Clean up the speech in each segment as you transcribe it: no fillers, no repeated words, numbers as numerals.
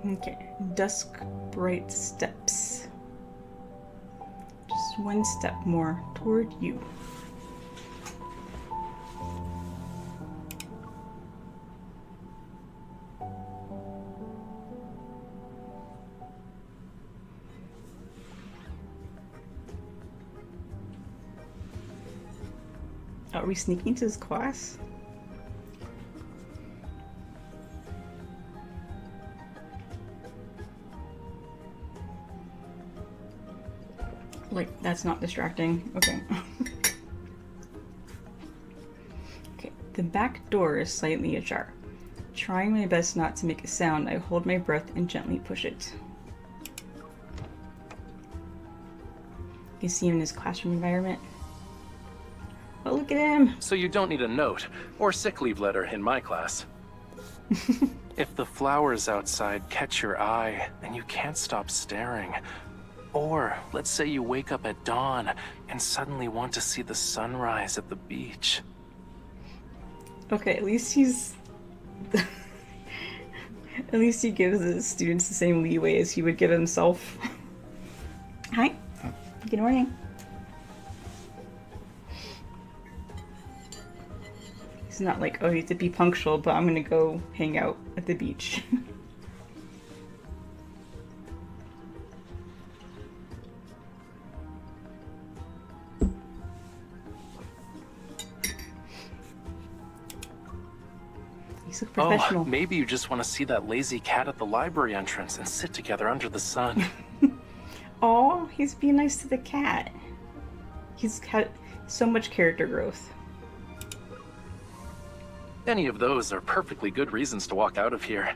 Okay, Duskbright steps. Just one step more toward you. Are we sneaking into his class? Like, that's not distracting. Okay. Okay, the back door is slightly ajar. Trying my best not to make a sound, I hold my breath and gently push it. You see him in his classroom environment. Oh, look at him! So you don't need a note or sick leave letter in my class. If the flowers outside catch your eye and you can't stop staring, or let's say you wake up at dawn and suddenly want to see the sunrise at the beach. Okay, at least he's... at least he gives his students the same leeway as he would give himself. Hi. Good morning. He's not like, oh, you have to be punctual, but I'm gonna go hang out at the beach. He's look professional. Oh, maybe you just want to see that lazy cat at the library entrance and sit together under the sun. Oh, he's being nice to the cat. He's had so much character growth. Any of those are perfectly good reasons to walk out of here.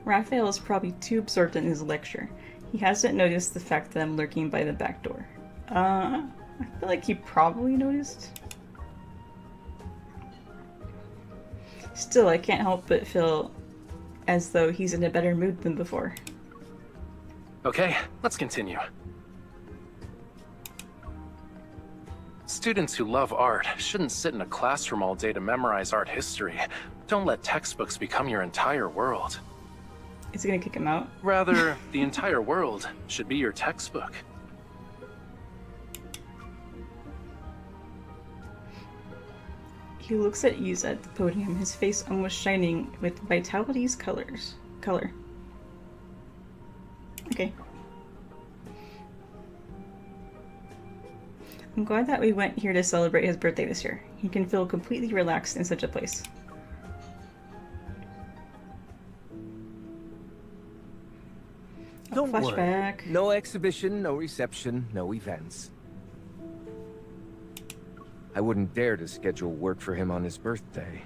Raphael is probably too absorbed in his lecture. He hasn't noticed the fact that I'm lurking by the back door. I feel like he probably noticed. Still, I can't help but feel as though he's in a better mood than before. Okay, let's continue. Students who love art shouldn't sit in a classroom all day to memorize art history. Don't let textbooks become your entire world. Is he gonna kick him out? Rather, the entire world should be your textbook. He looks at ease at the podium, his face almost shining with vitality's color. Okay. I'm glad that we went here to celebrate his birthday this year. He can feel completely relaxed in such a place. Don't flashback. worry. No exhibition, no reception, no events. I wouldn't dare to schedule work for him on his birthday.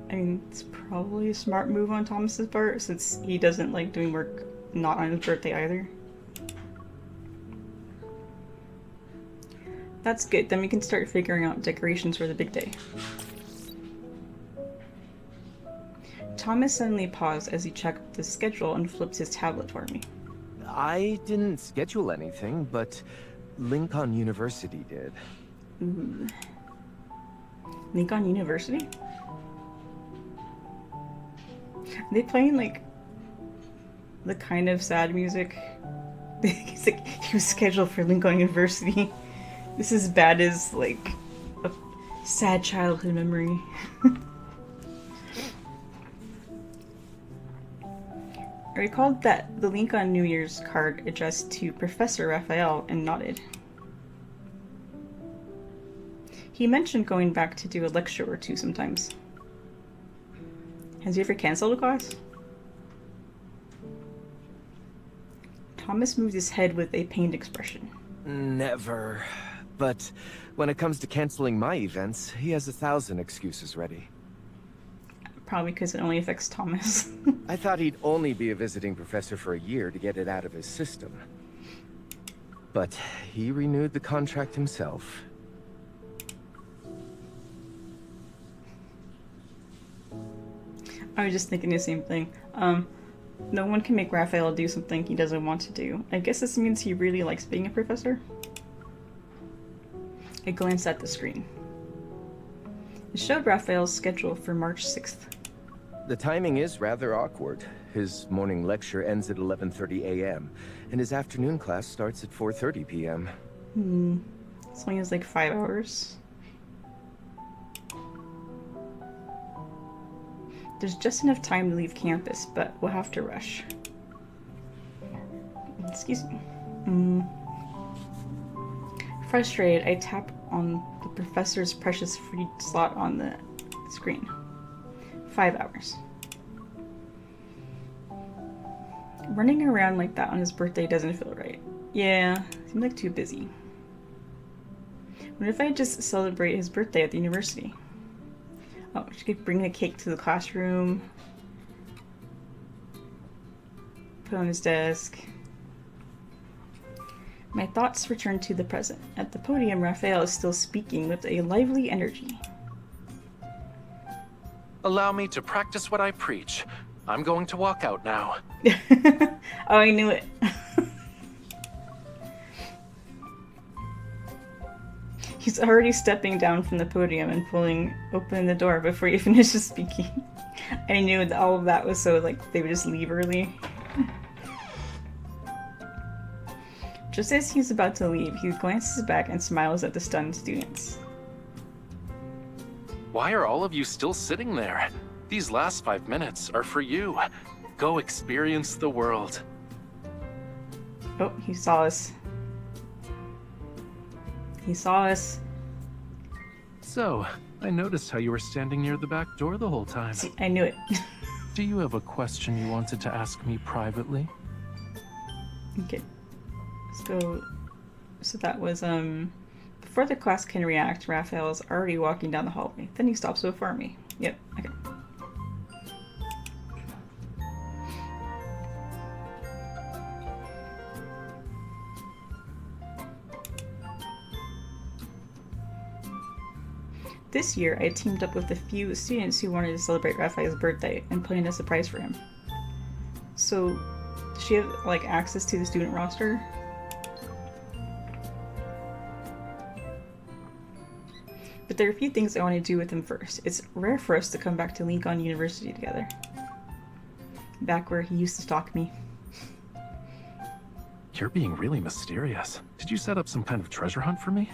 I mean, it's probably a smart move on Thomas's part, since he doesn't like doing work not on his birthday either. That's good, then we can start figuring out decorations for the big day. Thomas suddenly paused as he checked the schedule and flipped his tablet toward me. I didn't schedule anything, but Lincoln University did. Ooh. Lincoln University? Are they playing, like, the kind of sad music? He's like, he was scheduled for Lincoln University. This is bad as, like, a sad childhood memory. I recalled that the Lincoln New Year's card addressed to Professor Raphael and nodded. He mentioned going back to do a lecture or two sometimes. Has he ever canceled a class? Thomas moved his head with a pained expression. Never. But when it comes to canceling my events, he has 1,000 excuses ready. Probably because it only affects Thomas. I thought he'd only be a visiting professor for a year to get it out of his system. But he renewed the contract himself. I was just thinking the same thing. No one can make Raphael do something he doesn't want to do. I guess this means he really likes being a professor. I glanced at the screen. It showed Raphael's schedule for March 6th. The timing is rather awkward. His morning lecture ends at 11:30 a.m., and his afternoon class starts at 4:30 p.m. This only has like 5 hours. There's just enough time to leave campus, but we'll have to rush. Excuse me. Frustrated, I tap on the professor's precious free slot on the screen. 5 hours. Running around like that on his birthday doesn't feel right. Yeah, seems like too busy. What if I just celebrate his birthday at the university? Oh, she could bring a cake to the classroom. Put on his desk. My thoughts return to the present. At the podium, Rafayel is still speaking with a lively energy. Allow me to practice what I preach. I'm going to walk out now. Oh, I knew it. He's already stepping down from the podium and pulling open the door before he finishes speaking. I knew that all of that was so like they would just leave early. Just as he's about to leave, he glances back and smiles at the stunned students. Why are all of you still sitting there? These last 5 minutes are for you. Go experience the world. Oh, he saw us. He saw us. So, I noticed how you were standing near the back door the whole time. See, I knew it. Do you have a question you wanted to ask me privately? Okay. Let's go. So that was, before the class can react, Raphael is already walking down the hallway. Then he stops before me. Yep, okay. This year, I teamed up with a few students who wanted to celebrate Raphael's birthday and planned a surprise for him. So, does she have, like, access to the student roster? But there are a few things I want to do with him first. It's rare for us to come back to Lincoln University together. Back where he used to stalk me. You're being really mysterious. Did you set up some kind of treasure hunt for me?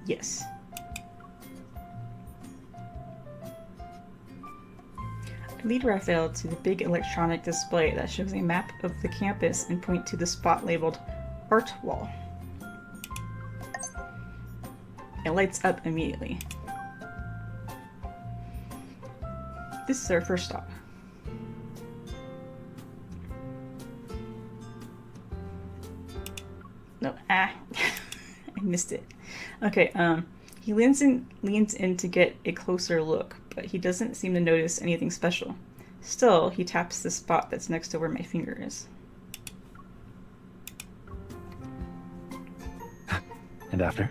Yes. I lead Raphael to the big electronic display that shows a map of the campus and point to the spot labeled Art Wall. It lights up immediately. This is our first stop. No, I missed it. Okay, he leans in to get a closer look, but he doesn't seem to notice anything special. Still, he taps the spot that's next to where my finger is. And after?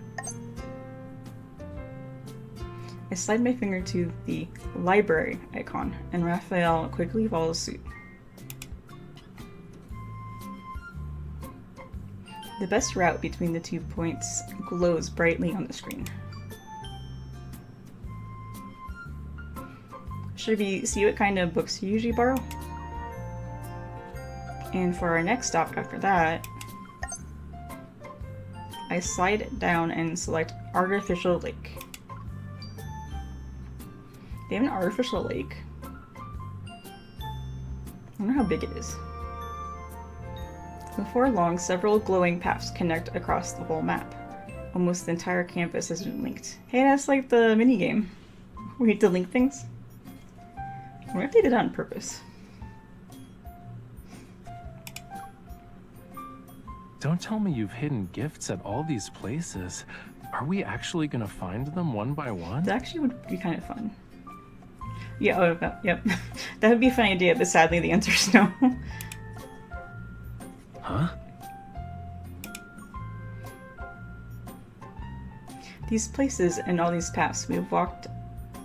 I slide my finger to the library icon, and Raphael quickly follows suit. The best route between the 2 points glows brightly on the screen. Should we see what kind of books you usually borrow? And for our next stop after that, I slide down and select Artificial Lake. They have an artificial lake. I wonder how big it is. Before long, several glowing paths connect across the whole map. Almost the entire campus has been linked. Hey, that's like the minigame. We need to link things. I wonder if they did that on purpose. Don't tell me you've hidden gifts at all these places. Are we actually gonna find them one by one? That actually would be kind of fun. Yeah, oh, yep. That would be a fun idea, but sadly the answer is no. Huh? These places and all these paths, we've walked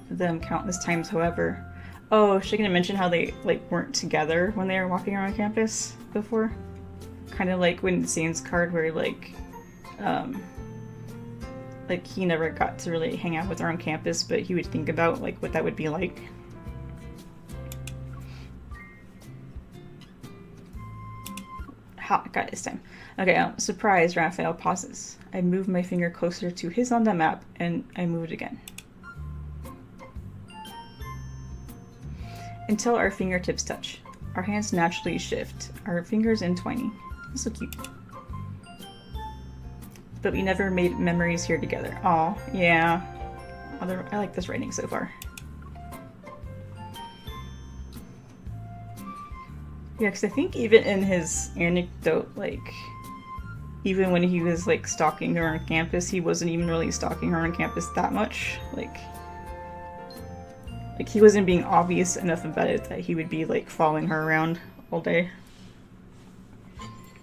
them countless times, however. Oh, should I gonna mention how they, like, weren't together when they were walking around campus before? Kind of like when Zane's card where, like, like he never got to really hang out with her on campus, but he would think about like what that would be like. Ha, got it this time. Okay, surprise, Raphael pauses. I move my finger closer to his on the map, and I move it again. Until our fingertips touch. Our hands naturally shift, our fingers entwining. That's so cute. But we never made memories here together. Aw, yeah. I like this writing so far. Yeah, because I think even in his anecdote, like, even when he was, like, stalking her on campus, he wasn't even really stalking her on campus that much. Like, he wasn't being obvious enough about it that he would be, like, following her around all day.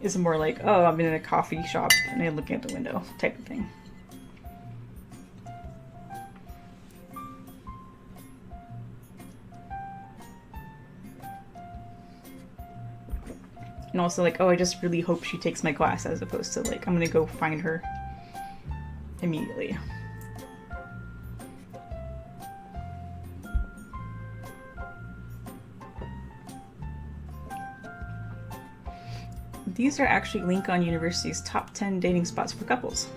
It's more like, oh, I'm in a coffee shop and I'm looking out the window type of thing. And also like, oh, I just really hope she takes my class, as opposed to like, I'm gonna go find her immediately. These are actually Lincoln University's top 10 dating spots for couples.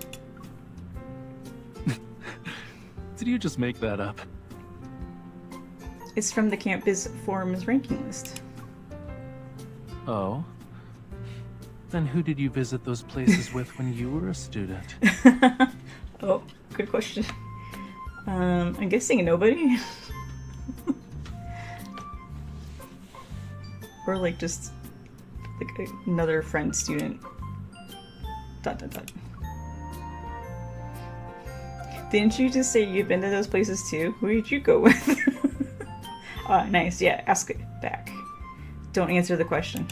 Did you just make that up? It's from the campus forum's ranking list. Oh? Then who did you visit those places with when you were a student? Oh, good question. I'm guessing nobody. Or like just like another friend student. ... Didn't you just say you've been to those places too? Who did you go with? Nice. Yeah, ask it back. Don't answer the question.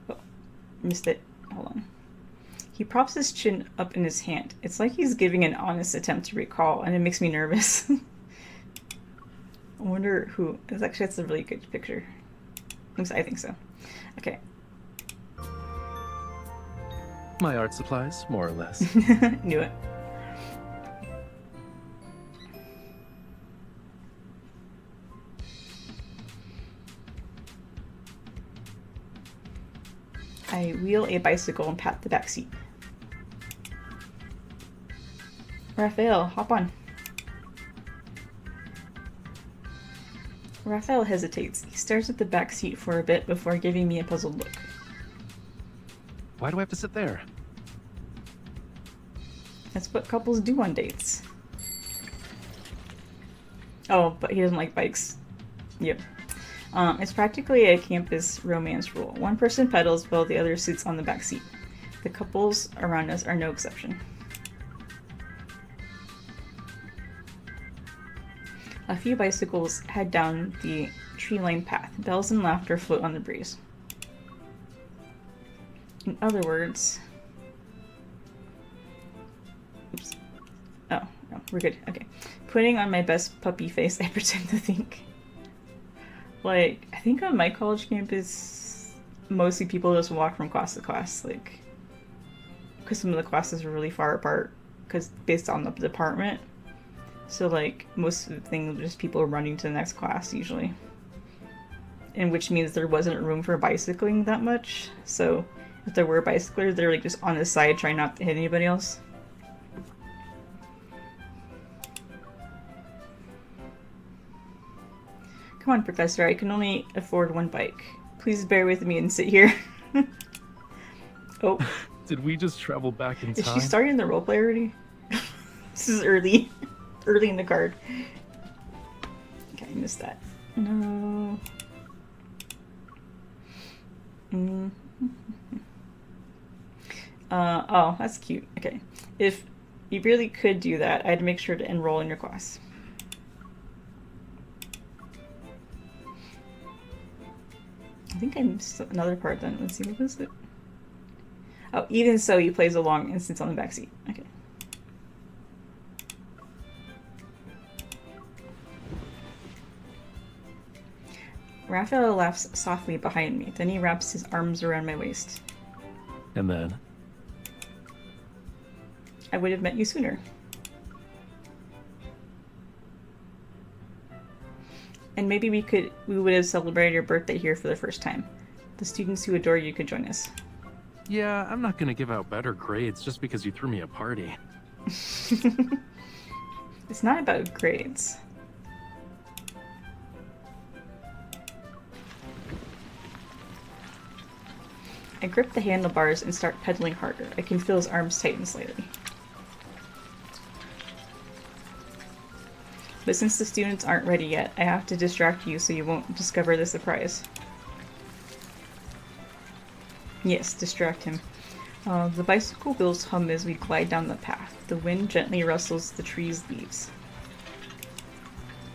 Oh, missed it. Hold on. He props his chin up in his hand. It's like he's giving an honest attempt to recall, and it makes me nervous. I wonder who. That's a really good picture. I think so. Okay. My art supplies, more or less. Knew it. I wheel a bicycle and pat the back seat. Raphael, hop on. Raphael hesitates. He stares at the back seat for a bit before giving me a puzzled look. Why do I have to sit there? That's what couples do on dates. Oh, but he doesn't like bikes. Yep. It's practically a campus romance rule. One person pedals while the other sits on the back seat. The couples around us are no exception. A few bicycles head down the tree-lined path. Bells and laughter float on the breeze. In other words... Oops. Oh, no, we're good. Okay. Putting on my best puppy face, I pretend to think. Like, I think on my college campus, mostly people just walk from class to class, like, because some of the classes are really far apart, because based on the department. So, like, most of the things are just people running to the next class, usually. And which means there wasn't room for bicycling that much. So, if there were bicyclers, they were, like, just on the side trying not to hit anybody else. Come on, Professor, I can only afford one bike. Please bear with me and sit here. Oh. Did we just travel back in time? Is she starting the roleplay already? This is early. Early in the card. Okay, I missed that. No. Oh, that's cute. Okay. If you really could do that, I'd make sure to enroll in your class. I think I missed another part then. Let's see, what was it? Oh, even so, he plays along and sits on the back seat. Okay. Raphael laughs softly behind me. Then he wraps his arms around my waist. And then? I would have met you sooner. And maybe we would have celebrated your birthday here for the first time. The students who adore you could join us. Yeah, I'm not gonna give out better grades just because you threw me a party. It's not about grades. I grip the handlebars and start pedaling harder. I can feel his arms tighten slightly. But since the students aren't ready yet, I have to distract you so you won't discover the surprise. Yes, distract him. The bicycle wheels hum as we glide down the path. The wind gently rustles the trees' leaves.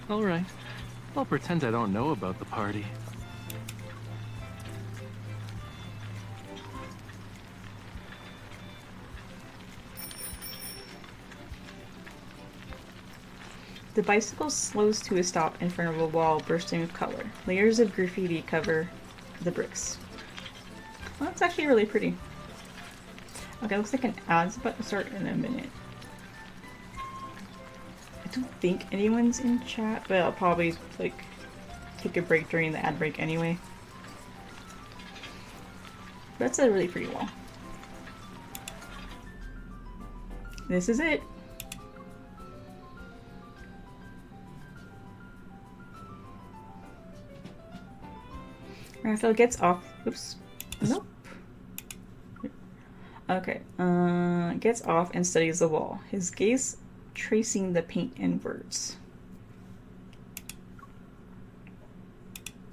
Alright. I'll pretend I don't know about the party. The bicycle slows to a stop in front of a wall bursting with color. Layers of graffiti cover the bricks. Well, that's actually really pretty. Okay, looks like an ad's about to start in a minute. I don't think anyone's in chat, but I'll probably, like, take a break during the ad break anyway. That's a really pretty wall. This is it. Raphael gets off. Oops. Nope. Okay. Gets off and studies the wall. His gaze tracing the paint and words.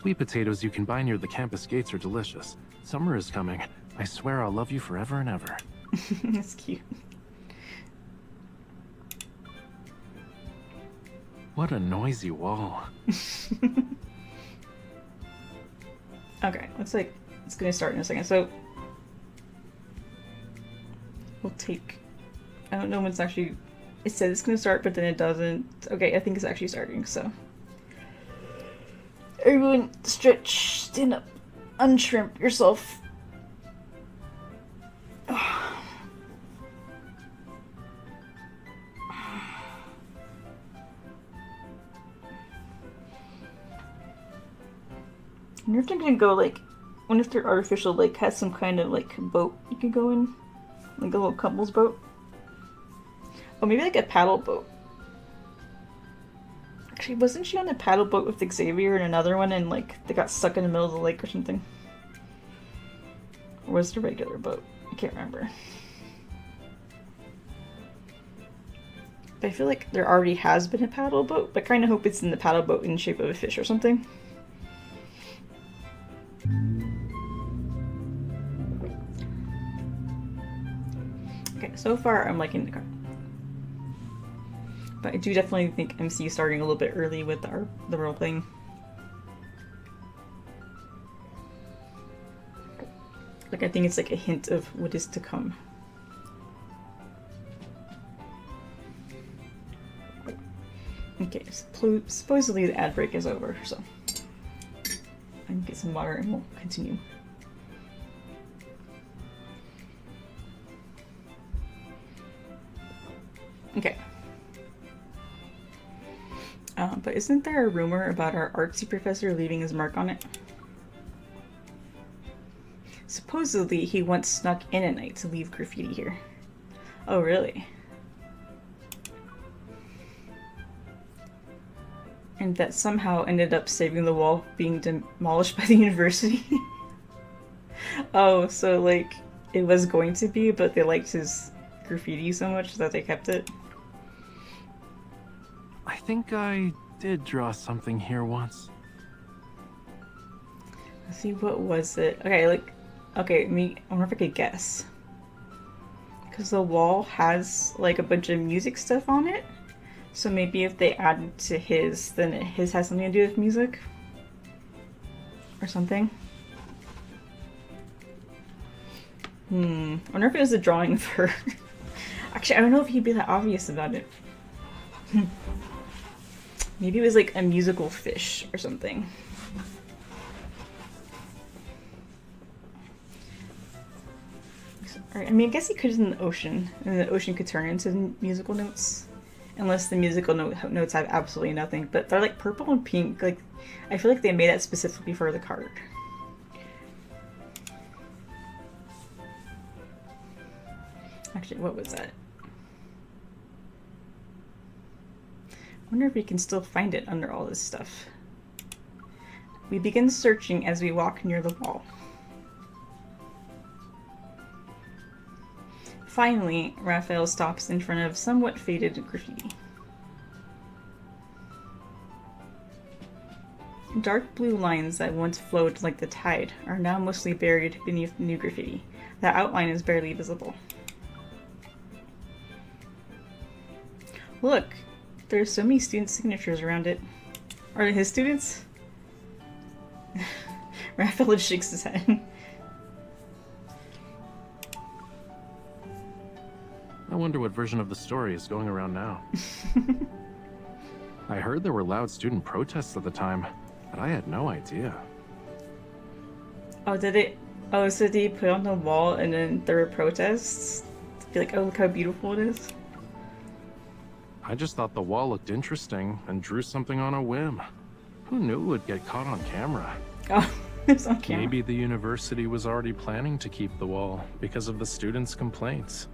Sweet potatoes you can buy near the campus gates are delicious. Summer is coming. I swear I'll love you forever and ever. That's cute. What a noisy wall. Okay, looks like it's gonna start in a second. So we'll take. I don't know when it's actually. It says it's gonna start, but then it doesn't. Okay, I think it's actually starting. So everyone, stretch, stand up, unshrimp yourself. I wonder if they're gonna go like, I wonder if their artificial lake has some kind of like boat you can go in, like a little couple's boat. Oh, maybe like a paddle boat. Actually, wasn't she on a paddle boat with Xavier and another one, and like they got stuck in the middle of the lake or something? Or was it a regular boat? I can't remember. But I feel like there already has been a paddle boat, but I kind of hope it's in the paddle boat in the shape of a fish or something. Okay, so far I'm liking the car. But I do definitely think MC starting a little bit early with the role playing. Like, I think it's like a hint of what is to come. Okay, supposedly the ad break is over, so I can get some water and we'll continue. Okay. But isn't there a rumor about our artsy professor leaving his mark on it? Supposedly, he once snuck in at night to leave graffiti here. Oh, really? And that somehow ended up saving the wall being demolished by the university? Oh, so like, it was going to be, but they liked his graffiti so much that they kept it? I think I did draw something here once. Let's see, what was it? Okay, like, okay, I wonder if I could guess. Because the wall has like a bunch of music stuff on it. So maybe if they added to his, then his has something to do with music? Or something? I wonder if it was a drawing of her. Actually, I don't know if he'd be that obvious about it. Maybe it was like a musical fish or something. Alright, I mean, I guess he could in the ocean, and the ocean could turn into musical notes. Unless the musical notes have absolutely nothing. But they're like purple and pink. Like, I feel like they made that specifically for the card. Actually, what was that? I wonder if we can still find it under all this stuff. We begin searching as we walk near the wall. Finally, Raphael stops in front of somewhat faded graffiti. Dark blue lines that once flowed like the tide are now mostly buried beneath new graffiti. The outline is barely visible. Look, there's so many student signatures around it. Are they his students? Raphael shakes his head. I wonder what version of the story is going around now. I heard there were loud student protests at the time, but I had no idea. Oh, did it? Oh, so they put it on the wall and then there were protests? To be like, oh, look how beautiful it is. I just thought the wall looked interesting and drew something on a whim. Who knew it would get caught on camera? Oh, it's on camera. Maybe the university was already planning to keep the wall because of the students' complaints.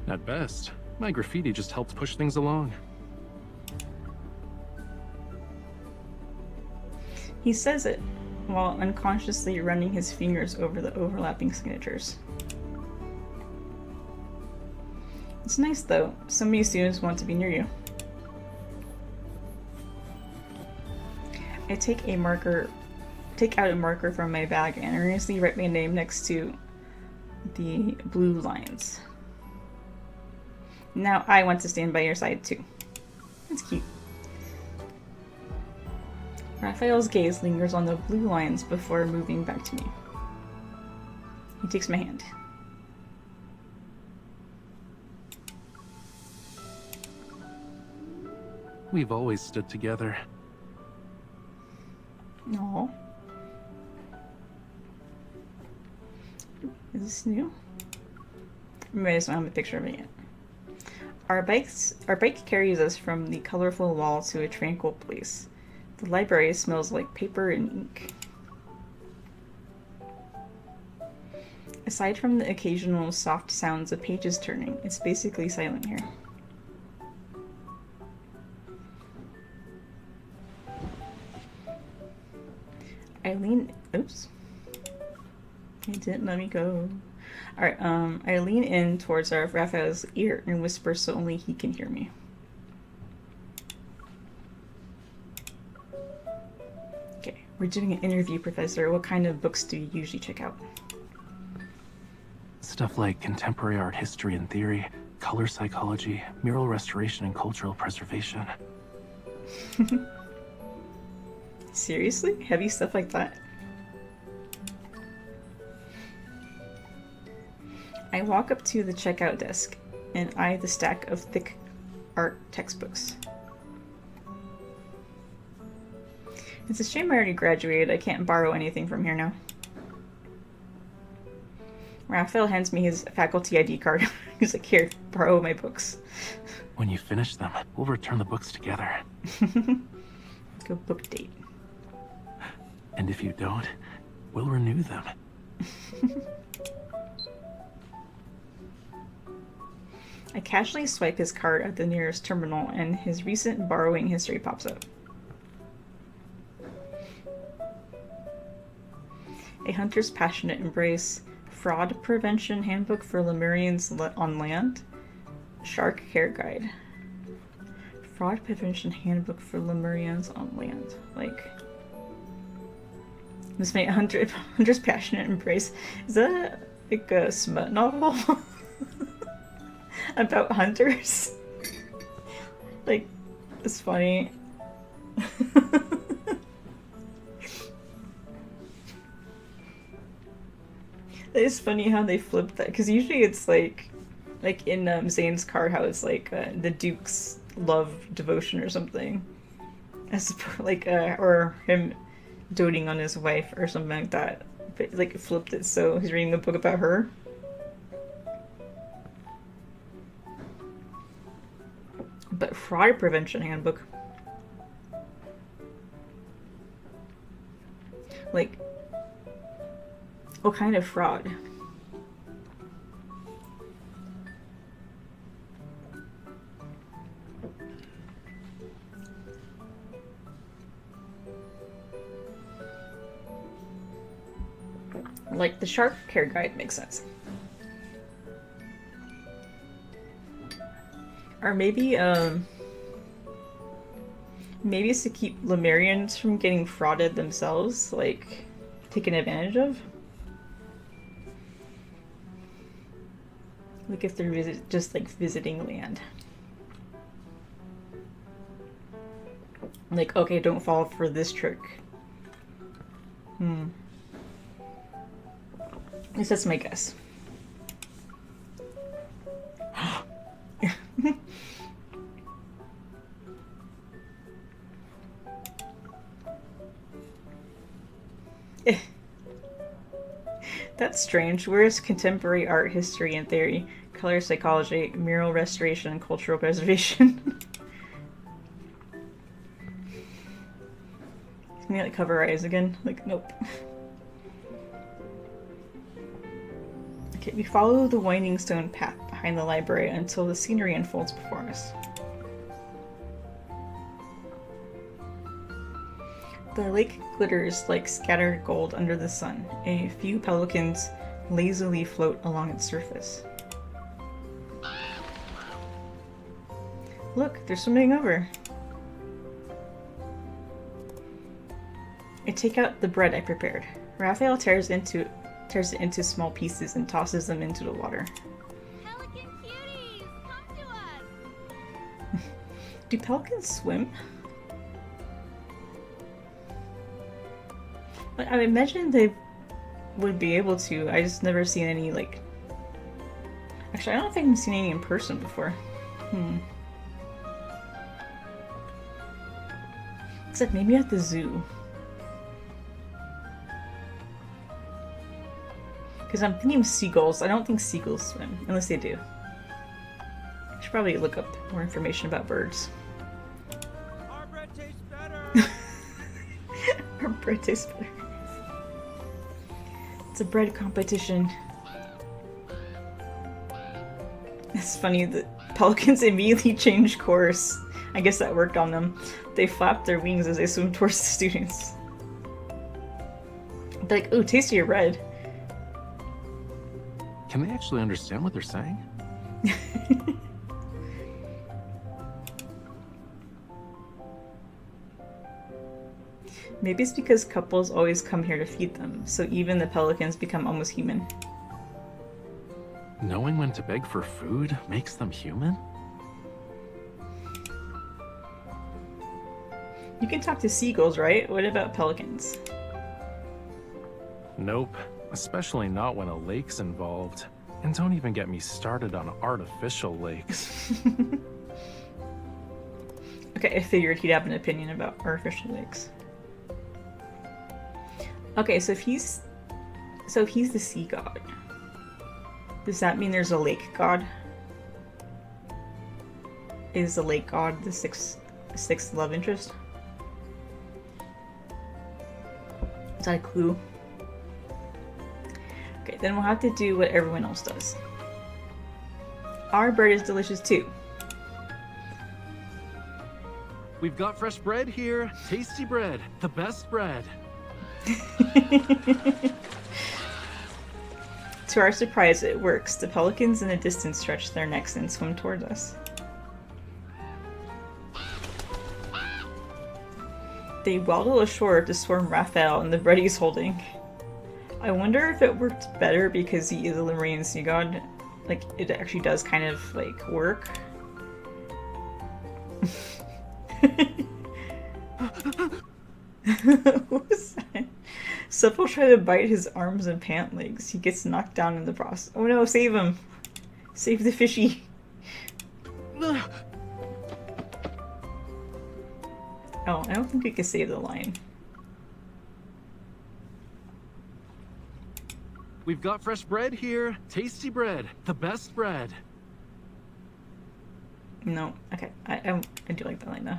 At best, my graffiti just helped push things along. He says it while unconsciously running his fingers over the overlapping signatures. It's nice though. So many students want to be near you. I take out a marker from my bag and earnestly write my name next to the blue lines. Now I want to stand by your side too. That's cute. Raphael's gaze lingers on the blue lines before moving back to me. He takes my hand. We've always stood together. No. Is this new? Maybe I just don't have a picture of it yet. Our bike carries us from the colorful wall to a tranquil place. The library smells like paper and ink. Aside from the occasional soft sounds of pages turning, it's basically silent here. Oops. It didn't let me go. Alright, I lean in towards Raphael's ear and whisper so only he can hear me. Okay, we're doing an interview, Professor. What kind of books do you usually check out? Stuff like contemporary art history and theory, color psychology, mural restoration and cultural preservation. Seriously? Heavy stuff like that? I walk up to the checkout desk and eye the stack of thick art textbooks. It's a shame I already graduated. I can't borrow anything from here now. Raphael hands me his faculty ID card. He's like, here, borrow my books. When you finish them, we'll return the books together. Let's go book date. And if you don't, we'll renew them. I casually swipe his card at the nearest terminal and his recent borrowing history pops up. A Hunter's Passionate Embrace, Fraud Prevention Handbook for Lemurians on Land, Shark Care Guide. Fraud Prevention Handbook for Lemurians on Land. Like, this may Hunter's Passionate Embrace. Is that like a smut novel? About hunters? Like, it's funny. It's funny how they flipped that, because usually it's like in Zane's card, how it's like the Duke's love devotion or something, as like or him doting on his wife or something like that. like flipped it so he's reading a book about her. But fraud prevention handbook. Like, what kind of fraud? Like, the shark care guide makes sense. Or maybe, maybe it's to keep Lemurians from getting frauded themselves, like, taken advantage of. Like if they're just like visiting land. Like, okay, don't fall for this trick. At least that's my guess. That's strange. Where's contemporary art history and theory, color psychology, mural restoration, and cultural preservation? Can you like cover our eyes again? Like, nope. Okay, we follow the winding stone path behind the library until the scenery unfolds before us. The lake glitters like scattered gold under the sun. A few pelicans lazily float along its surface. Look, they're swimming over. I take out the bread I prepared. Raphael tears it into small pieces and tosses them into the water. Pelican cuties, come to us! Do pelicans swim? I imagine they would be able to. I just never seen any, like... Actually, I don't think I've seen any in person before. Except maybe at the zoo. Because I'm thinking of seagulls. I don't think seagulls swim, unless they do. I should probably look up more information about birds. Our bread tastes better. Our bread tastes better. It's a bread competition. It's funny that pelicans immediately change course. I guess that worked on them. They flap their wings as they swim towards the students. They're like, ooh, taste your bread. Can they actually understand what they're saying? Maybe it's because couples always come here to feed them, so even the pelicans become almost human. Knowing when to beg for food makes them human? You can talk to seagulls, right? What about pelicans? Nope. Especially not when a lake's involved. And don't even get me started on artificial lakes. Okay, I figured he'd have an opinion about artificial lakes. Okay, so if he's the sea god, does that mean there's a lake god? Is the lake god the sixth love interest? Is that a clue? Okay, then we'll have to do what everyone else does. Our bread is delicious too. We've got fresh bread here. Tasty bread. The best bread. To our surprise, it works. The pelicans in the distance stretch their necks and swim towards us. They waddle ashore to swarm Raphael and the bread he's holding. I wonder if it worked better because he is a Lemurian sea god. Like, it actually does kind of, like, work. What was that? Supple try to bite his arms and pant legs. He gets knocked down in the process. Oh no, save him! Save the fishy! Oh, I don't think we can save the lion. We've got fresh bread here. Tasty bread. The best bread. No. Okay. I do like that line though.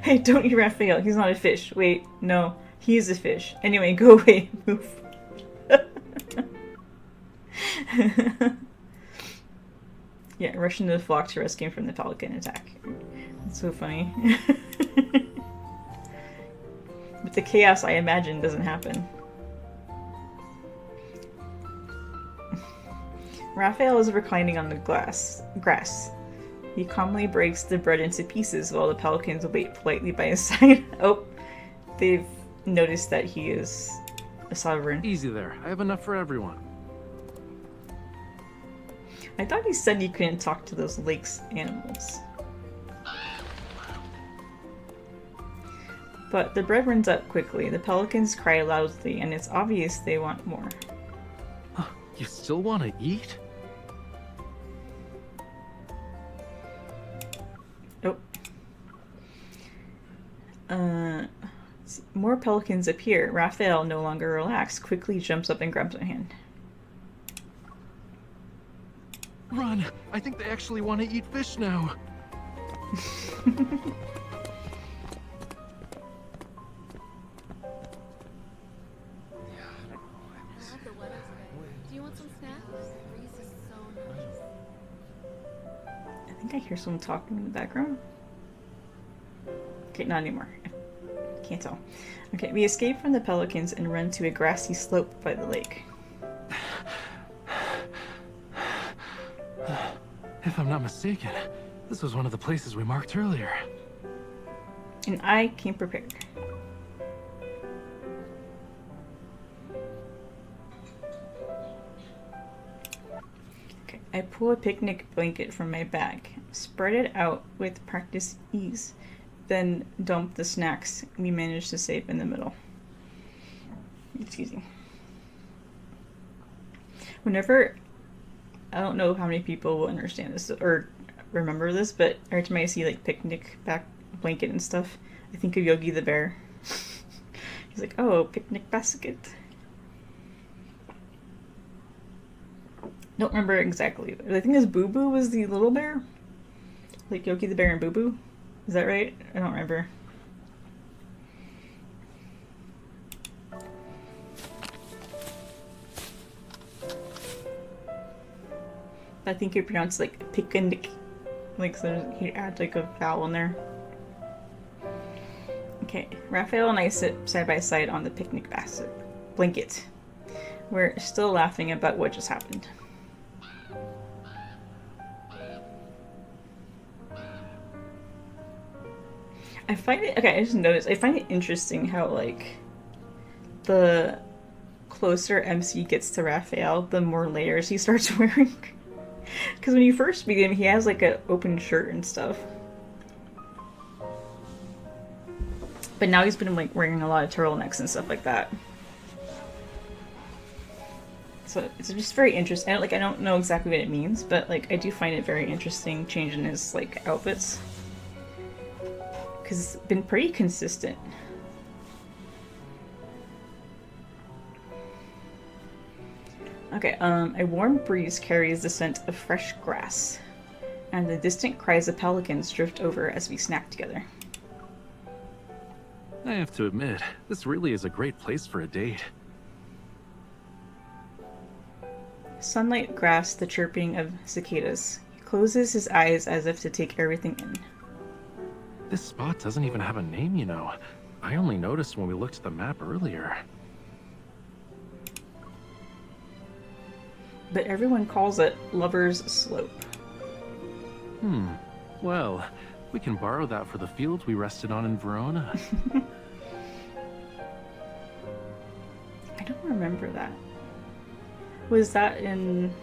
Hey, don't eat Raphael. He's not a fish. Wait, no. He is a fish. Anyway, go away. Move. Yeah, rush into the flock to rescue him from the pelican attack. That's so funny. But the chaos, I imagine, doesn't happen. Raphael is reclining on the grass. He calmly breaks the bread into pieces while the pelicans wait politely by his side. Oh, they've noticed that he is a sovereign. Easy there. I have enough for everyone. I thought he said he couldn't talk to those lake's animals. But the bread runs out quickly. The pelicans cry loudly, and it's obvious they want more. You still want to eat? Oh. More pelicans appear. Raphael, no longer relaxed, quickly jumps up and grabs a hand. Run! I think they actually want to eat fish now. I love the weather today. Do you want some snacks? The breeze is so nice. I think I hear someone talking in the background. Okay, not anymore. Can't tell. Okay, we escape from the pelicans and run to a grassy slope by the lake. If I'm not mistaken, this was one of the places we marked earlier. And I came prepared. Okay, I pull a picnic blanket from my bag, spread it out with practiced ease, then dump the snacks we managed to save in the middle. It's easy. Whenever, I don't know how many people will understand this or remember this, but every time I see like picnic back blanket and stuff, I think of Yogi the Bear. He's like, oh, picnic basket. Don't remember exactly. I think his Boo Boo was the little bear. Like Yogi the Bear and Boo Boo. Is that right? I don't remember. I think you pronounce like picnic, like so he add like a vowel in there. Okay, Raphael and I sit side by side on the picnic basket blanket. We're still laughing about what just happened. I find it okay. I just noticed. I find it interesting how like the closer MC gets to Raphael, the more layers he starts wearing. Because when you first meet him, he has like an open shirt and stuff. But now he's been like wearing a lot of turtlenecks and stuff like that. So it's just very interesting. I don't know exactly what it means, but like I do find it very interesting changing his like outfits. Because it's been pretty consistent. Okay, a warm breeze carries the scent of fresh grass, and the distant cries of pelicans drift over as we snack together. I have to admit, this really is a great place for a date. Sunlight grasps the chirping of cicadas. He closes his eyes as if to take everything in. This spot doesn't even have a name, you know. I only noticed when we looked at the map earlier. But everyone calls it Lover's Slope. Well, we can borrow that for the field we rested on in Verona. I don't remember that. Was that in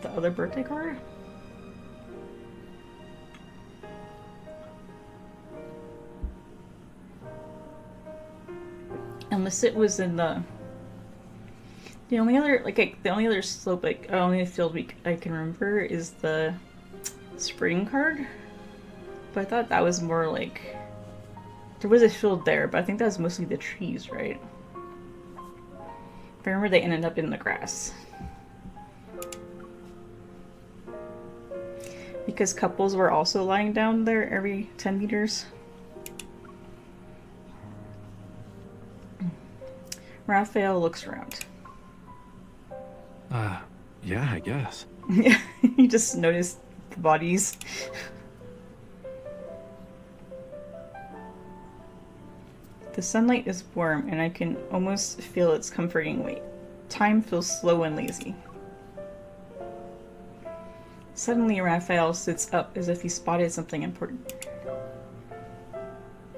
the other birthday card? Unless it was in the only other slope, like only field week I can remember is the spring card. But I thought that was more like... There was a field there, but I think that was mostly the trees, right? If I remember, they ended up in the grass. Because couples were also lying down there every 10 meters. Raphael looks around. Yeah, I guess. Yeah, you just noticed the bodies. The sunlight is warm, and I can almost feel its comforting weight. Time feels slow and lazy. Suddenly, Raphael sits up as if he spotted something important.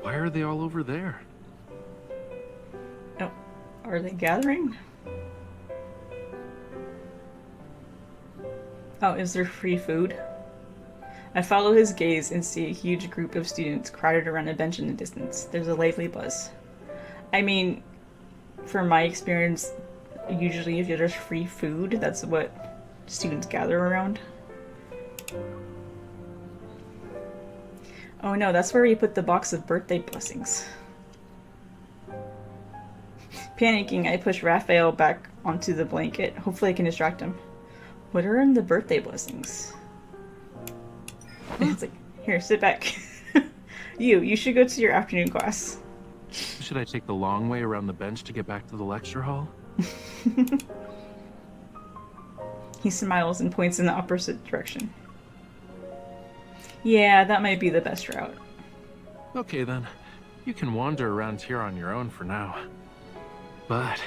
Why are they all over there? Oh, are they gathering? Oh, is there free food? I follow his gaze and see a huge group of students crowded around a bench in the distance. There's a lively buzz. I mean, from my experience, usually if there's free food, that's what students gather around. Oh no, that's where we put the box of birthday blessings. Panicking, I push Raphael back onto the blanket. Hopefully I can distract him. What are in the birthday blessings? It's like, here, sit back. You should go to your afternoon class. Should I take the long way around the bench to get back to the lecture hall? He smiles and points in the opposite direction. Yeah, that might be the best route. Okay then. You can wander around here on your own for now. But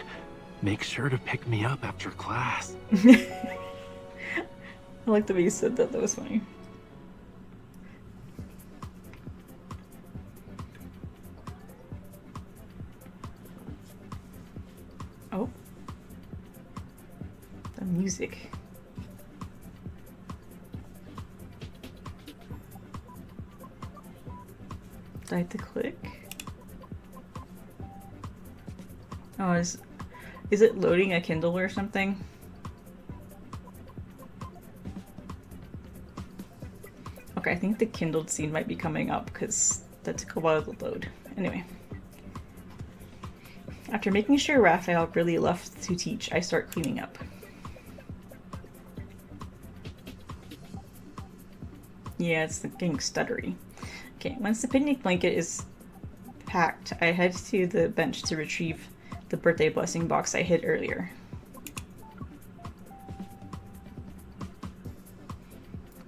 make sure to pick me up after class. I like the way you said that. That was funny. Oh. The music. Did I have to click? Oh, is it loading a Kindle or something? Okay, I think the Kindled scene might be coming up because that took a while to load. Anyway. After making sure Raphael really left to teach, I start cleaning up. Yeah, it's getting stuttery. Okay, once the picnic blanket is packed, I head to the bench to retrieve the birthday blessing box I hid earlier.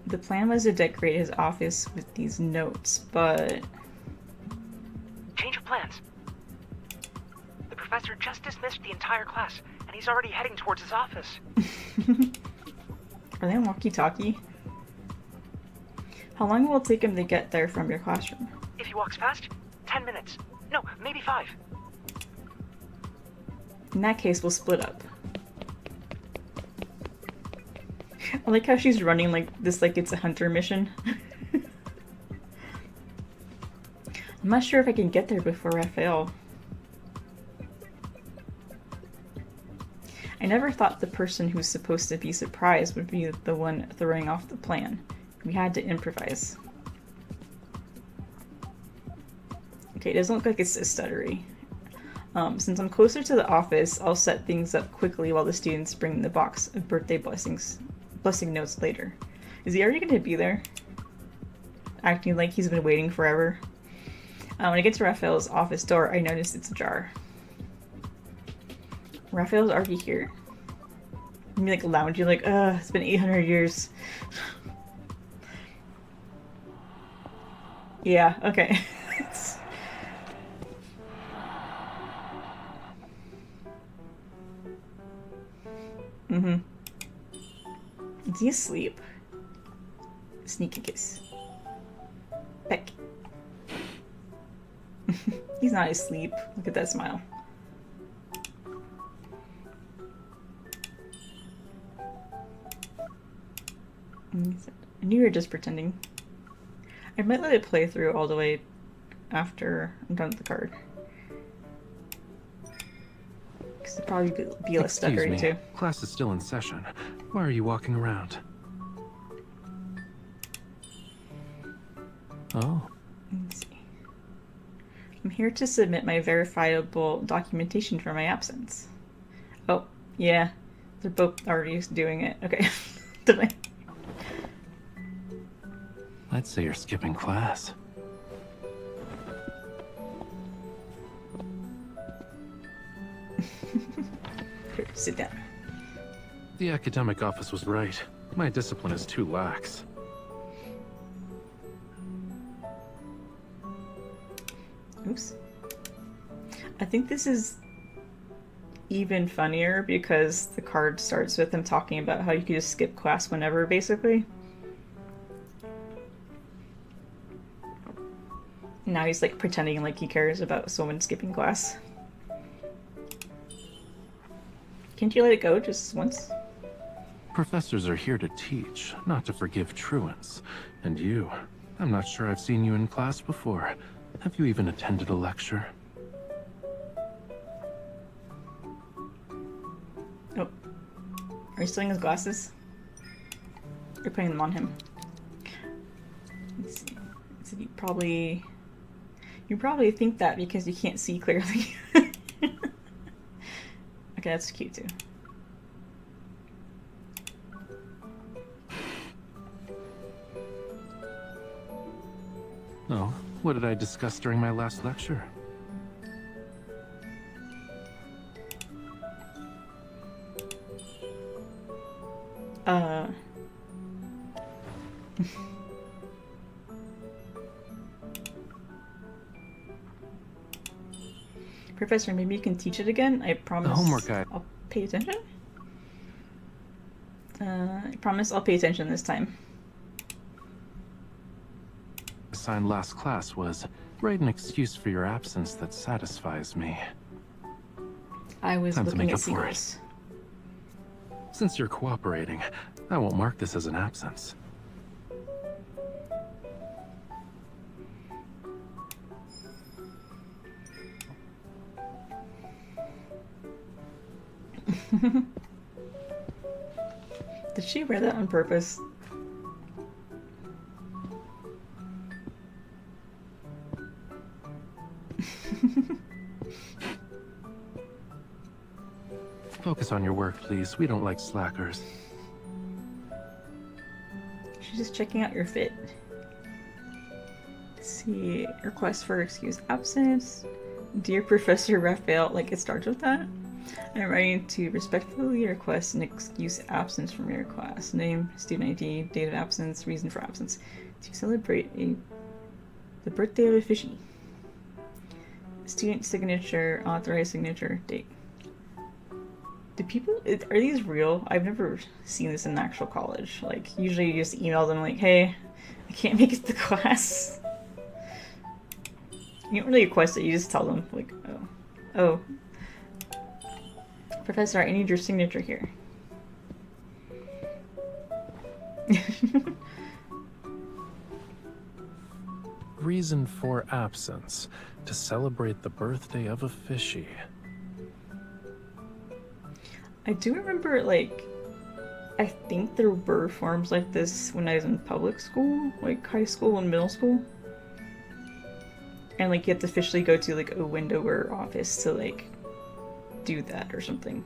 The plan was to decorate his office with these notes, but... Change of plans. The professor just dismissed the entire class, and he's already heading towards his office. Are they on walkie-talkie? How long will it take him to get there from your classroom? If he walks fast, 10 minutes. No, maybe 5. In that case, we'll split up. I like how she's running like this, like it's a hunter mission. I'm not sure if I can get there before Raphael. I never thought the person who's supposed to be surprised would be the one throwing off the plan. We had to improvise. Okay, it doesn't look like it's a stuttery. Since I'm closer to the office, I'll set things up quickly while the students bring the box of birthday blessing notes later. Is he already going to be there? Acting like he's been waiting forever. When I get to Raphael's office door, I notice it's ajar. Raphael's already here. I'm like lounging, like, it's been 800 years. Yeah, okay. Mm-hmm. Is he asleep? Sneaky kiss. Peck. He's not asleep. Look at that smile. I knew you were just pretending. I might let it play through all the way after I'm done with the card. Because it'll probably be less stuttery too. Class is still in session. Why are you walking around? Oh, Let's see. I'm here to submit my verifiable documentation for my absence. Oh, yeah. They're both already doing it. Okay. Did I? I'd say you're skipping class. Here, sit down. The academic office was right. My discipline is too lax. Oops. I think this is even funnier because the card starts with him talking about how you could just skip class whenever, basically. Now he's like pretending like he cares about someone skipping class. Can't you let it go just once? Professors are here to teach, not to forgive truants. And you, I'm not sure I've seen you in class before. Have you even attended a lecture? Oh. Are you stealing his glasses? You're putting them on him. Let's see. So you probably think that because you can't see clearly. Okay, that's cute too. Oh, what did I discuss during my last lecture? Professor, maybe you can teach it again? I promise. The homework I'll pay attention. I promise I'll pay attention this time. Assigned last class was write an excuse for your absence that satisfies me. I was Time to looking make at up for it. seagulls. Since you're cooperating, I won't mark this as an absence. Did she wear that on purpose? Focus on your work, please. We don't like slackers. She's just checking out your fit. Let's see, request for excuse absence. Dear Professor Raphael, like it starts with that. I'm writing to respectfully request an excuse absence from your class. Name, student ID, date of absence, reason for absence. To celebrate the birthday of a fishy. Student signature, authorized signature, date. Do people, are these real? I've never seen this in actual college. Like, usually you just email them like, hey, I can't make it to class. You don't really request it, you just tell them, like, oh. Professor, I need your signature here. Reason for absence. To celebrate the birthday of a fishy. I do remember, like, I think there were forms like this when I was in public school, like high school and middle school. And, like, you have to officially go to, like, a window or office to, like, do that or something.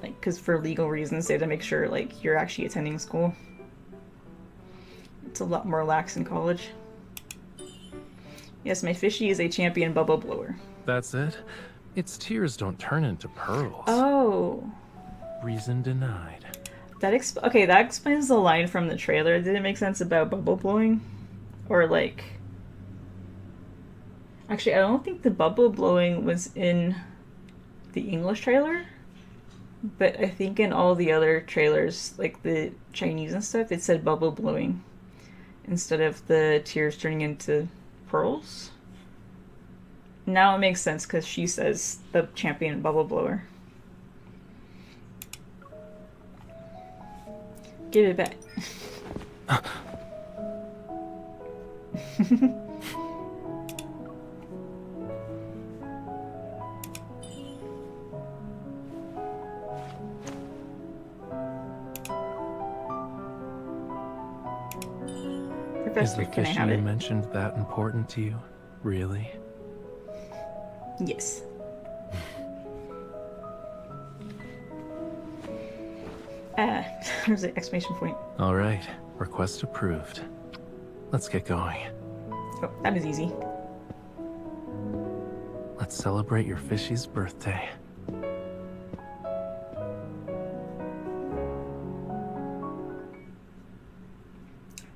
Like, because for legal reasons, they have to make sure, like, you're actually attending school. It's a lot more lax in college. Yes, my fishy is a champion bubble blower. That's it? Its tears don't turn into pearls. Oh. Reason denied. That explains the line from the trailer. Did it make sense about bubble blowing? Or, like... Actually, I don't think the bubble blowing was in the English trailer. But I think in all the other trailers, like the Chinese and stuff, it said bubble blowing. Instead of the tears turning into pearls. Now it makes sense because she says the champion bubble blower. Give it back. Is Professor, the can I fish have you it? mentioned that important to you? Really? Yes. There's an exclamation point. All right. Request approved. Let's get going. Oh, that was easy. Let's celebrate your fishy's birthday.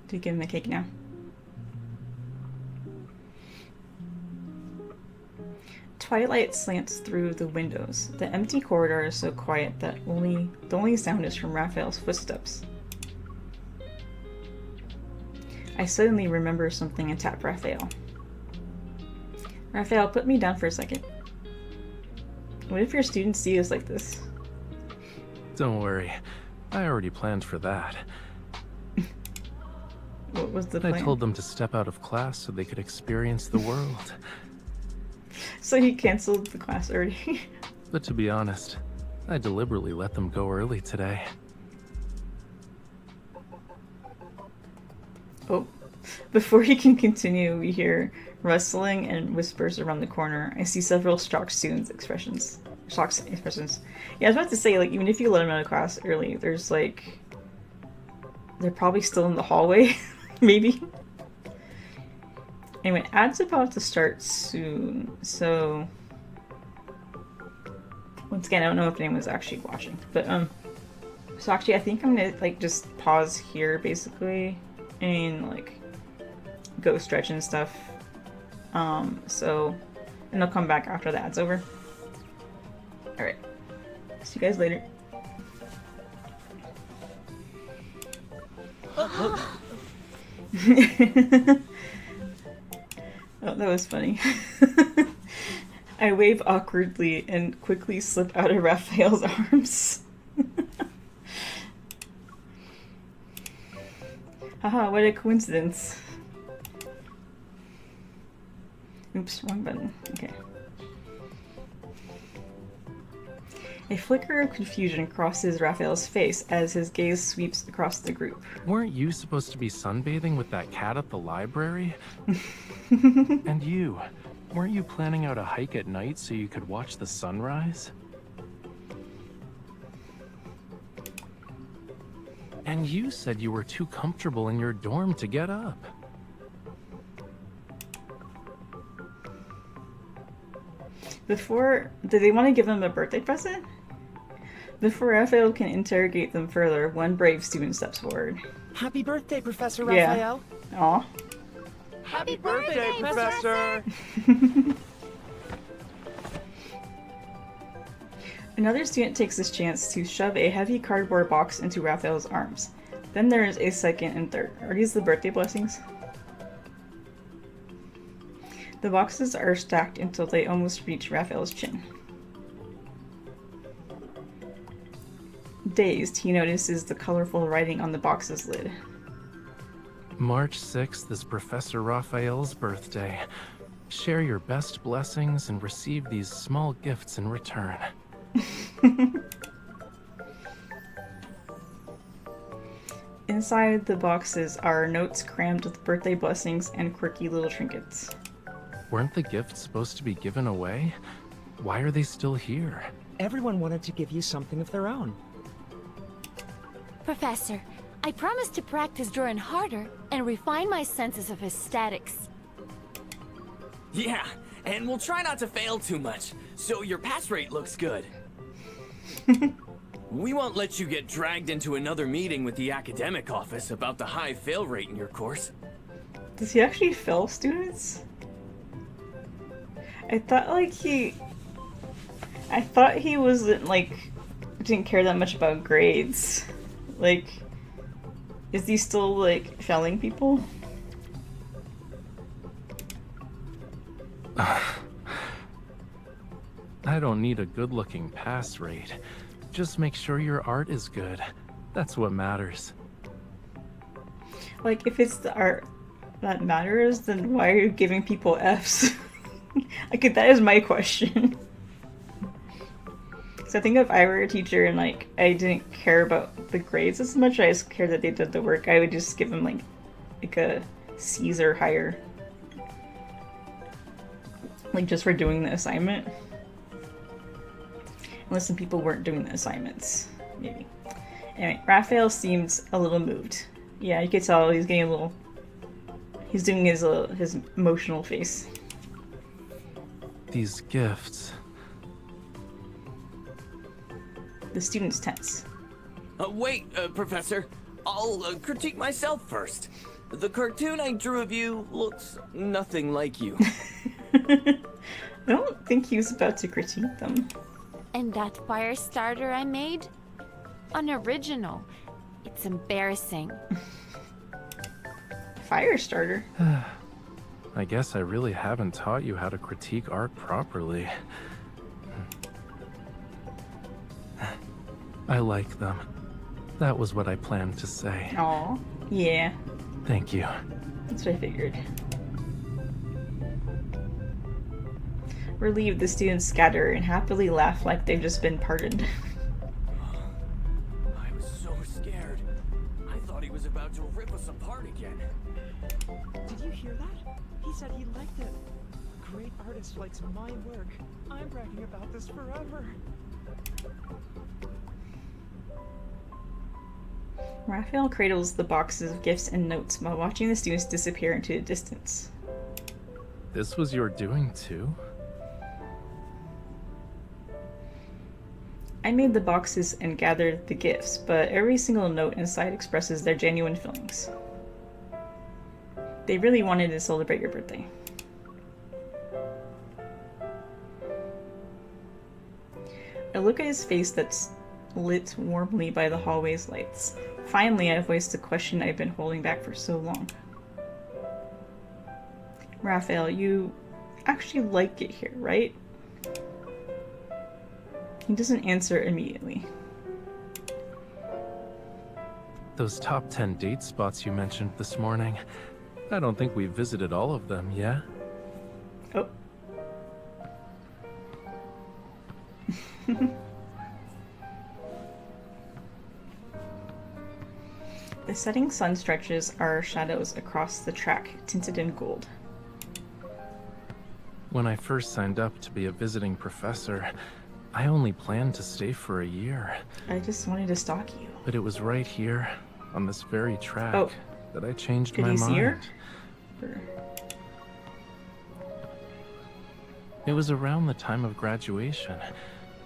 Do you give him the cake now? Twilight slants through the windows. The empty corridor is so quiet that the only sound is from Raphael's footsteps. I suddenly remember something and tap Raphael. Raphael, put me down for a second. What if your students see us like this? Don't worry. I already planned for that. What was the plan? I told them to step out of class so they could experience the world. So he canceled the class already. But to be honest, I deliberately let them go early today. Oh, before he can continue, we hear rustling and whispers around the corner. I see several shocked students' expressions. Yeah, I was about to say, like, even if you let them out of class early, there's like... They're probably still in the hallway, maybe. Anyway, ad's about to start soon, so... Once again, I don't know if anyone's actually watching, but, so actually, I think I'm gonna, like, just pause here, basically, and, like, go stretch and stuff. And I'll come back after the ad's over. Alright. See you guys later. Oh, that was funny. I wave awkwardly and quickly slip out of Raphael's arms. Haha, what a coincidence. Oops, wrong button. Okay. A flicker of confusion crosses Raphael's face as his gaze sweeps across the group. Weren't you supposed to be sunbathing with that cat at the library? And you, weren't you planning out a hike at night so you could watch the sunrise? And you said you were too comfortable in your dorm to get up. Did they want to give him a birthday present? Before Raphael can interrogate them further, one brave student steps forward. Happy birthday, Professor Yeah. Raphael. Aw. Happy birthday, Professor. Another student takes this chance to shove a heavy cardboard box into Raphael's arms. Then there is a second and third. Are these the birthday blessings? The boxes are stacked until they almost reach Raphael's chin. Dazed, he notices the colorful writing on the box's lid. March 6th is Professor Raphael's birthday. Share your best blessings and receive these small gifts in return. Inside the boxes are notes crammed with birthday blessings and quirky little trinkets. Weren't the gifts supposed to be given away? Why are they still here? Everyone wanted to give you something of their own. Professor, I promise to practice drawing harder and refine my senses of aesthetics. Yeah, and we'll try not to fail too much, so your pass rate looks good. We won't let you get dragged into another meeting with the academic office about the high fail rate in your course. Does he actually fail students? I thought he wasn't, like, didn't care that much about grades. Like, is he still, like, failing people? I don't need a good-looking pass rate. Just make sure your art is good. That's what matters. Like, if it's the art that matters, then why are you giving people Fs? Like, that is my question. So I think if I were a teacher and, like, I didn't care about the grades as much, I just cared that they did the work, I would just give them, like a C's or higher. Like, just for doing the assignment. Unless some people weren't doing the assignments. Maybe. Anyway, Raphael seems a little moved. Yeah, you could tell he's getting a little... He's doing his emotional face. These gifts. The student's tense. Wait, Professor. I'll critique myself first. The cartoon I drew of you looks nothing like you. I don't think he was about to critique them. And that fire starter I made? Unoriginal. It's embarrassing. Fire starter? I guess I really haven't taught you how to critique art properly. I like them. That was what I planned to say. Aw, yeah. Thank you. That's what I figured. Relieved, the students scatter and happily laugh like they've just been pardoned. I was so scared. I thought he was about to rip us apart again. Did you hear that? He said he liked it. Great artist likes my work. I'm bragging about this forever. Raphael cradles the boxes of gifts and notes while watching the students disappear into the distance. This was your doing too? I made the boxes and gathered the gifts, but every single note inside expresses their genuine feelings. They really wanted to celebrate your birthday. I look at his face that's lit warmly by the hallway's lights. Finally, I voiced the question I've been holding back for so long. Raphael, you actually like it here, right? He doesn't answer immediately. Those top 10 date spots you mentioned this morning. I don't think we visited all of them, yeah? Oh. The setting sun stretches our shadows across the track, tinted in gold. When I first signed up to be a visiting professor, I only planned to stay for a year. I just wanted to stalk you. But it was right here, on this very track, Oh. that I changed Could my you mind. see her? Or... It was around the time of graduation.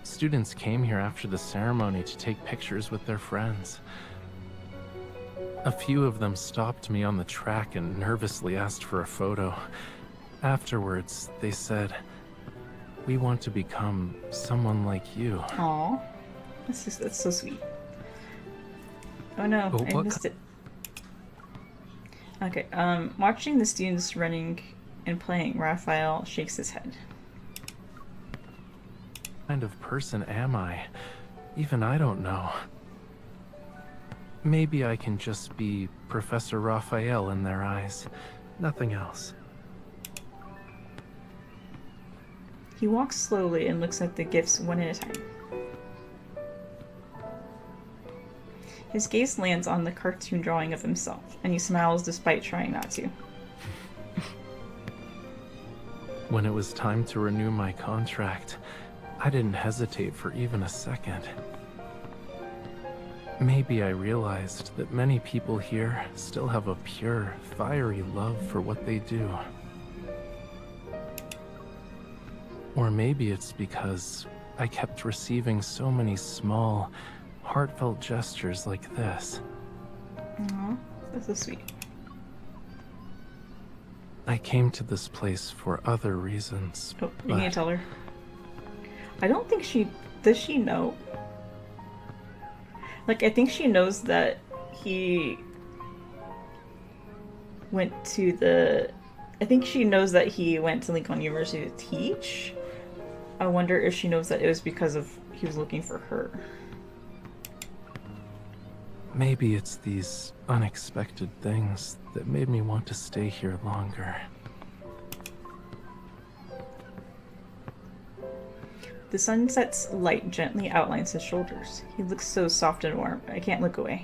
Students came here after the ceremony to take pictures with their friends. A few of them stopped me on the track and nervously asked for a photo. Afterwards, they said, "We want to become someone like you." Aw. That's so sweet. Oh no, Oh, I what missed it. Okay, watching the students running and playing, Raphael shakes his head. What kind of person am I? Even I don't know. Maybe I can just be Professor Rafayel in their eyes. Nothing else. He walks slowly and looks at the gifts one at a time. His gaze lands on the cartoon drawing of himself, and he smiles despite trying not to. When it was time to renew my contract, I didn't hesitate for even a second. Maybe I realized that many people here still have a pure, fiery love for what they do. Or maybe it's because I kept receiving so many small, heartfelt gestures like this. Aw, that's so sweet. I came to this place for other reasons. Oh, you need to tell her. I don't think she... Does she know? Like, I think she knows that he went to the... I think she knows that he went to Lincoln University to teach. I wonder if she knows that it was because of he was looking for her. Maybe it's these unexpected things that made me want to stay here longer. The sunset's light gently outlines his shoulders. He looks so soft and warm. I can't look away.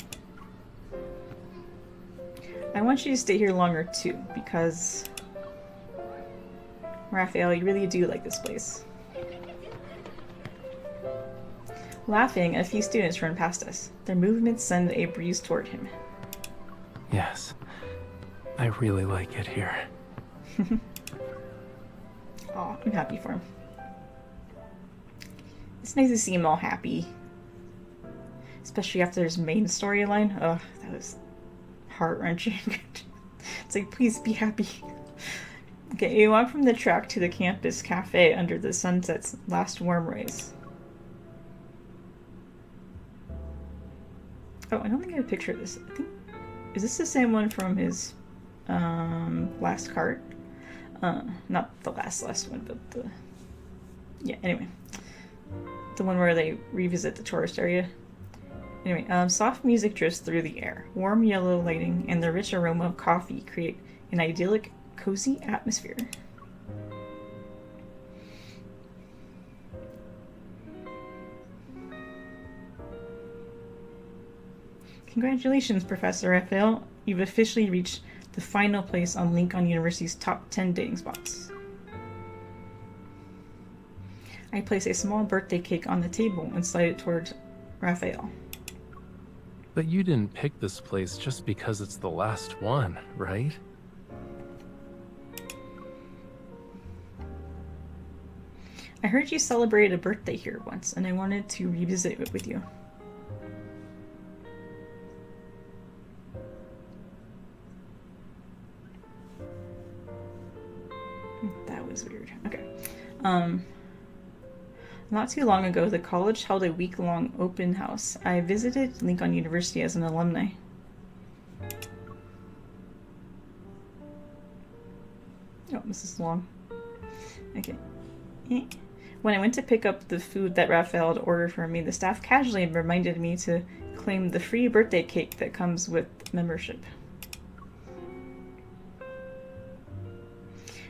I want you to stay here longer too, because Raphael, you really do like this place. Laughing, a few students run past us. Their movements send a breeze toward him. Yes, I really like it here. Aw, I'm happy for him. It's nice to see him all happy. Especially after his main storyline. Ugh, that was heart-wrenching. It's like, please be happy. Okay, you walk from the track to the campus cafe under the sunset's last warm rays. Oh, I don't think I have a picture of this. I think, is this the same one from his last cart? Not the last one, but the... Yeah, anyway. The one where they revisit the tourist area. Anyway, soft music drifts through the air. Warm yellow lighting and the rich aroma of coffee create an idyllic, cozy atmosphere. Congratulations, Professor Rafayel. You've officially reached the final place on Lincoln University's top 10 dating spots. I place a small birthday cake on the table and slide it towards Rafayel. But you didn't pick this place just because it's the last one, right? I heard you celebrated a birthday here once, and I wanted to revisit it with you. That was weird. Okay. Not too long ago, the college held a week-long open house. I visited Lincoln University as an alumni. Oh, this is long. Okay. When I went to pick up the food that Raphael had ordered for me, the staff casually reminded me to claim the free birthday cake that comes with membership.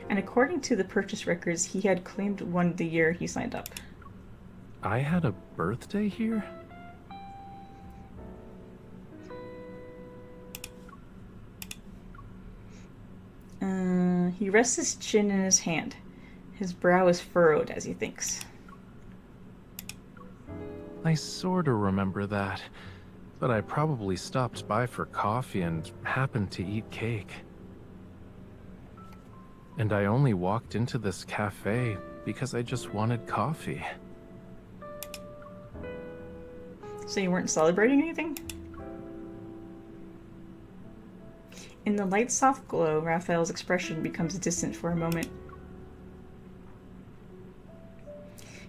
And according to the purchase records, he had claimed one the year he signed up. I had a birthday here? He rests his chin in his hand. His brow is furrowed as he thinks. I sorta remember that, but I probably stopped by for coffee and happened to eat cake. And I only walked into this cafe because I just wanted coffee. So you weren't celebrating anything? In the light, soft glow, Raphael's expression becomes distant for a moment.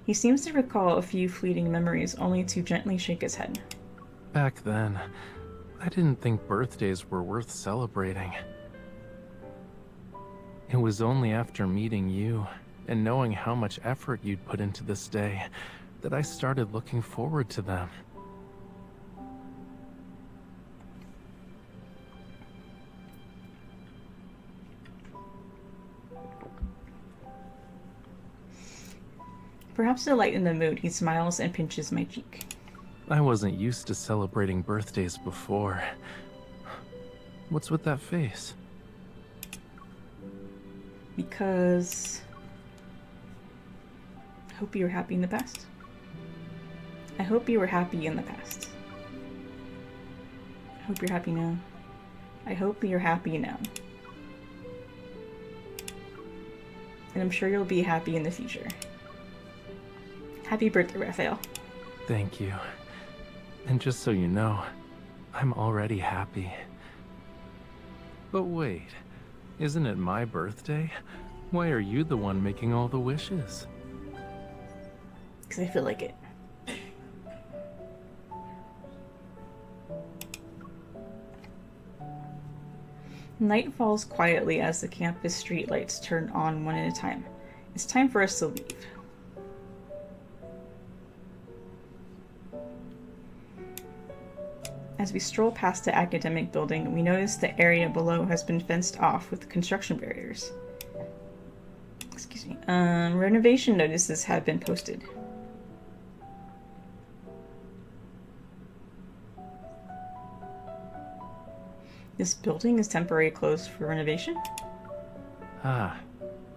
He seems to recall a few fleeting memories, only to gently shake his head. Back then, I didn't think birthdays were worth celebrating. It was only after meeting you and knowing how much effort you'd put into this day that I started looking forward to them. Perhaps to lighten the mood, he smiles and pinches my cheek. I wasn't used to celebrating birthdays before. What's with that face? Because I hope you were happy in the past. I hope you were happy in the past. I hope you're happy now. I hope you're happy now. And I'm sure you'll be happy in the future. Happy birthday, Raphael. Thank you. And just so you know, I'm already happy. But wait, isn't it my birthday? Why are you the one making all the wishes? Because I feel like it. Night falls quietly as the campus streetlights turn on one at a time. It's time for us to leave. As we stroll past the academic building, we notice the area below has been fenced off with construction barriers. Excuse me. Renovation notices have been posted. This building is temporarily closed for renovation? Ah,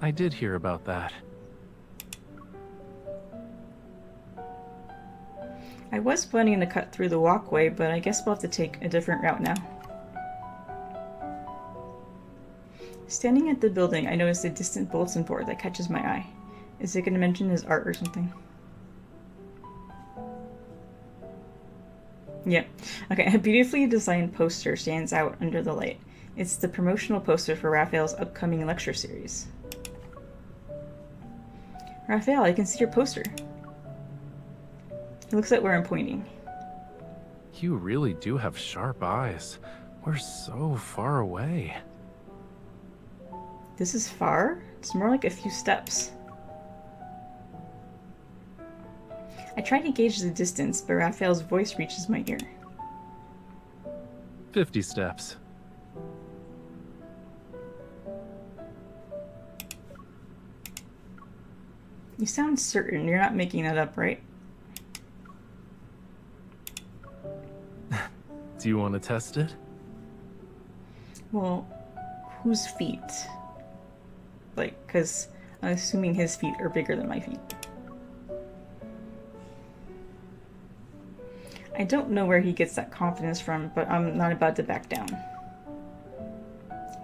I did hear about that. I was planning to cut through the walkway, but I guess we'll have to take a different route now. Standing at the building, I noticed a distant bulletin board that catches my eye. Is it going to mention his art or something? Yep. Okay, a beautifully designed poster stands out under the light. It's the promotional poster for Raphael's upcoming lecture series. Raphael, I can see your poster. It looks like where I'm pointing. You really do have sharp eyes. We're so far away. This is far? It's more like a few steps. I try to gauge the distance, but Raphael's voice reaches my ear. 50 steps. You sound certain. You're not making that up, right? Do you want to test it? Well, whose feet? Like, because I'm assuming his feet are bigger than my feet. I don't know where he gets that confidence from, but I'm not about to back down.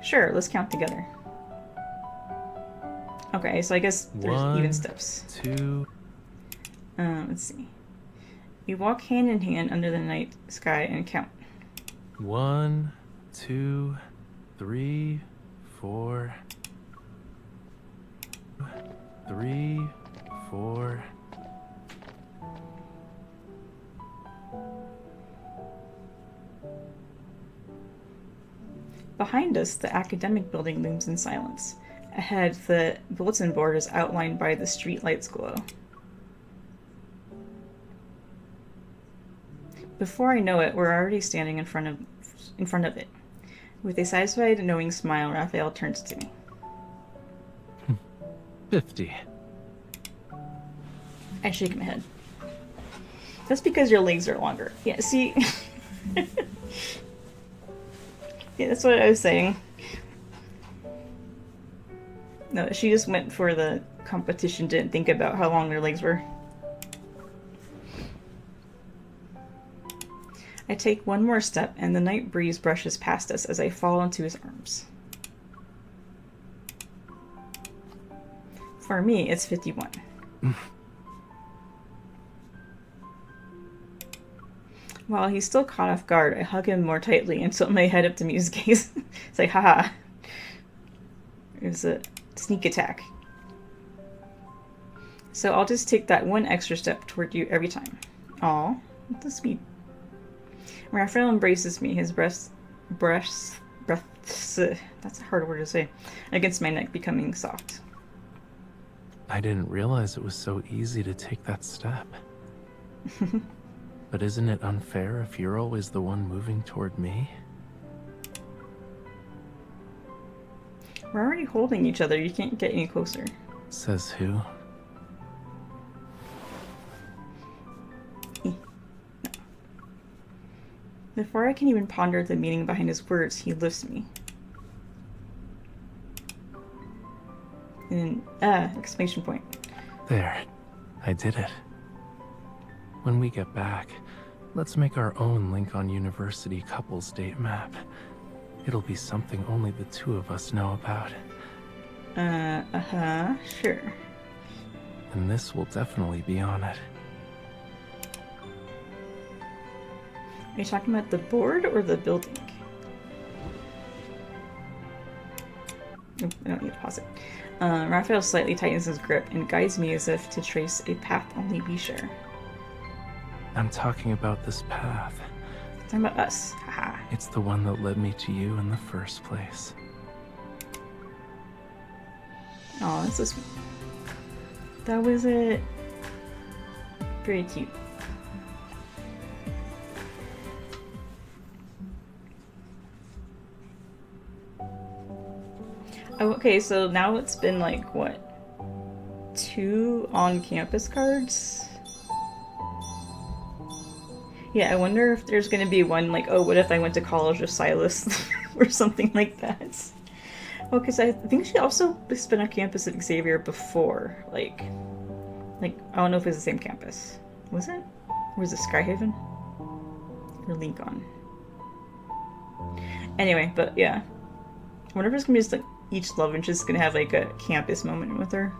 Sure, let's count together. Okay, so I guess there's even steps. 2. Let's see. We walk hand in hand under the night sky and count. 1, 2, 3, 4. 3, 4. Behind us, the academic building looms in silence. Ahead, the bulletin board is outlined by the street lights glow. Before I know it, we're already standing in front of it. With a satisfied, knowing smile, Raphael turns to me. 50. I shake my head. That's because your legs are longer. Yeah, see? Yeah, that's what I was saying. No, she just went for the competition, didn't think about how long their legs were. I take one more step, and the night breeze brushes past us as I fall into his arms. For me, it's 51. While he's still caught off guard, I hug him more tightly and tilt my head up to meet his gaze. It's like, haha. It was a sneak attack. So I'll just take that one extra step toward you every time. Aw, that's sweet. Raphael embraces me, his breaths, that's a hard word to say, against my neck becoming soft. I didn't realize it was so easy to take that step. But isn't it unfair if you're always the one moving toward me? We're already holding each other. You can't get any closer. Says who? No. Before I can even ponder the meaning behind his words, he lifts me. And exclamation point. There. I did it. When we get back, let's make our own Link on University couples date map. It'll be something only the two of us know about. Sure. And this will definitely be on it. Are you talking about the board or the building? Nope, I don't need to pause it. Raphael slightly tightens his grip and guides me as if to trace a path only we share. I'm talking about this path. Talking about us. Haha. It's the one that led me to you in the first place. Oh, that's so sweet. That was it. Very cute. Oh, okay, so now it's been like, what? 2 on-campus cards? Yeah, I wonder if there's gonna be one like, oh, what if I went to college with Silas? or something like that. Well, because I think she also spent on campus at Xavier before. Like, I don't know if it was the same campus. Was it? Or was it Skyhaven? Or Lincoln? Anyway, but yeah. I wonder if it's gonna be just like each love interest is gonna have like a campus moment with her.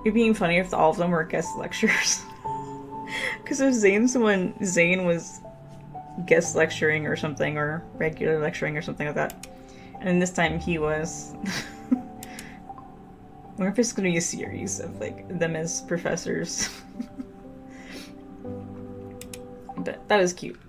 It'd be funny if all of them were guest lecturers. Because if Zane was guest lecturing or something, or regular lecturing or something like that, and then this time he was. I wonder if it's gonna be a series of like them as professors. But that was cute.